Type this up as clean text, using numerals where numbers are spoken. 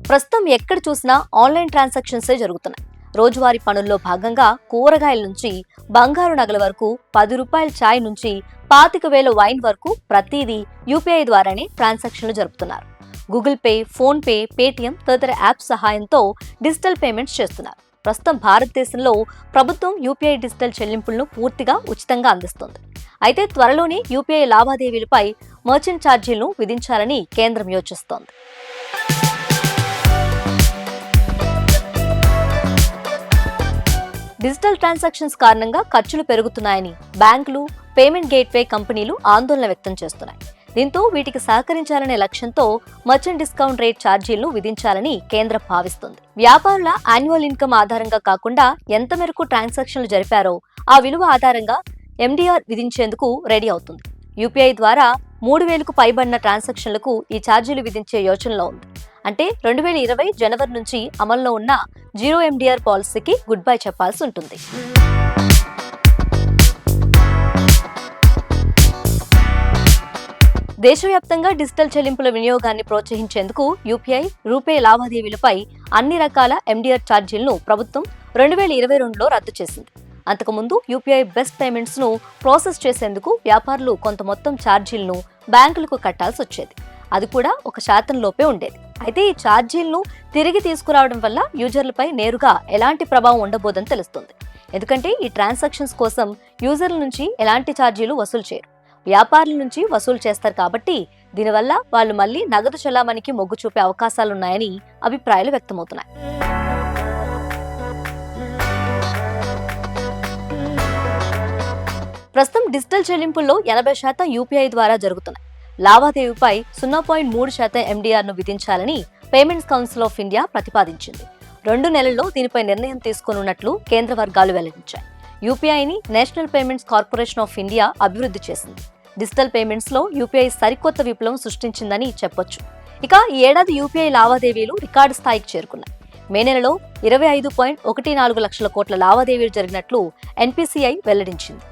ప్రస్తుతం ఎక్కడ చూసినా ఆన్లైన్ ట్రాన్సాక్షన్సే జరుగుతున్నాయి. రోజువారీ పనుల్లో భాగంగా కూరగాయల నుంచి బంగారు నగల వరకు, 10 రూపాయల ఛాయ్ నుంచి 25,000 వైన్ వరకు ప్రతిదీ యూపీఐ ద్వారానే ట్రాన్సాక్షన్లు జరుపుతున్నారు. Google pay, phone pay, Paytm తదితర యాప్స్ సహాయంతో డిజిటల్ పేమెంట్స్ చేస్తున్నారు. ప్రస్తుతం భారతదేశంలో ప్రభుత్వం యూపీఐ డిజిటల్ చెల్లింపులను పూర్తిగా ఉచితంగా అందిస్తోంది. అయితే త్వరలోనే యూపీఐ లావాదేవీలపై మర్చెంట్ ఛార్జీలను విధించాలని కేంద్రం యోచిస్తోంది. డిజిటల్ ట్రాన్సాక్షన్స్ కారణంగా ఖర్చులు పెరుగుతున్నాయని బ్యాంకులు, పేమెంట్ గేట్వే కంపెనీలు ఆందోళన వ్యక్తం చేస్తున్నాయి. దీంతో వీటికి సహకరించాలనే లక్ష్యంతో మర్చెంట్ డిస్కౌంట్ రేట్ ఛార్జీలను విధించాలని కేంద్రం భావిస్తుంది. వ్యాపారుల యాన్యువల్ ఇన్కమ్ ఆధారంగా కాకుండా ఎంత మేరకు ట్రాన్సాక్షన్లు జరిపారో ఆ విలువ ఆధారంగా ఎండీఆర్ విధించేందుకు రెడీ అవుతుంది. యూపీఐ ద్వారా 3,000కు పైబడిన ట్రాన్సాక్షన్లకు ఈ ఛార్జీలు విధించే యోచనలో ఉంది. అంటే 2020 జనవరి నుంచి అమల్లో ఉన్న జీరో ఎండీఆర్ పాలసీకి గుడ్ బై చెప్పాల్సి ఉంటుంది. దేశవ్యాప్తంగా డిజిటల్ చెల్లింపుల వినియోగాన్ని ప్రోత్సహించేందుకు యూపీఐ, రూపే లావాదేవీలపై అన్ని రకాల ఎండీఆర్ ఛార్జీలను ప్రభుత్వం 2022లో రద్దు చేసింది. అంతకుముందు యూపీఐ బెస్ట్ పేమెంట్స్ ను ప్రాసెస్ చేసేందుకు వ్యాపారులు కొంత మొత్తం ఛార్జీలను బ్యాంకులకు కట్టాల్సి వచ్చేది. అది కూడా 1% లోపే ఉండేది. అయితే ఈ ఛార్జీలను తిరిగి తీసుకురావడం వల్ల యూజర్లపై నేరుగా ఎలాంటి ప్రభావం ఉండబోదని తెలుస్తుంది. ఎందుకంటే ఈ ట్రాన్సాక్షన్స్ కోసం యూజర్ల నుంచి ఎలాంటి ఛార్జీలు వసూలు చేయరు, వ్యాపారుల నుంచి వసూలు చేస్తారు. కాబట్టి దీనివల్ల వాళ్ళు మళ్లీ నగదు చెల్లామణికి మొగ్గు చూపే అవకాశాలున్నాయని అభిప్రాయాలు వ్యక్తమవుతున్నాయి. ప్రస్తుతం డిజిటల్ చెల్లింపుల్లో 80% యూపీఐ ద్వారా జరుగుతున్నాయి. లావాదేవీపై 0.3% ఎండీఆర్ ను విధించాలని పేమెంట్స్ కౌన్సిల్ ఆఫ్ ఇండియా ప్రతిపాదించింది. 2 నెలల్లో దీనిపై నిర్ణయం తీసుకోనున్నట్లు కేంద్ర వర్గాలు వెల్లడించాయి. యూపీఐని National Payments Corporation of India అభివృద్ధి చేసింది. డిజిటల్ పేమెంట్స్ లో యూపీఐ సరికొత్త విప్లవం సృష్టించిందని చెప్పొచ్చు. ఇక ఈ ఏడాది యూపీఐ లావాదేవీలు రికార్డు స్థాయికి చేరుకున్నాయి. మే నెలలో 25.14 లక్షల కోట్ల లావాదేవీలు జరిగినట్లు ఎన్పీసీఐ వెల్లడించింది.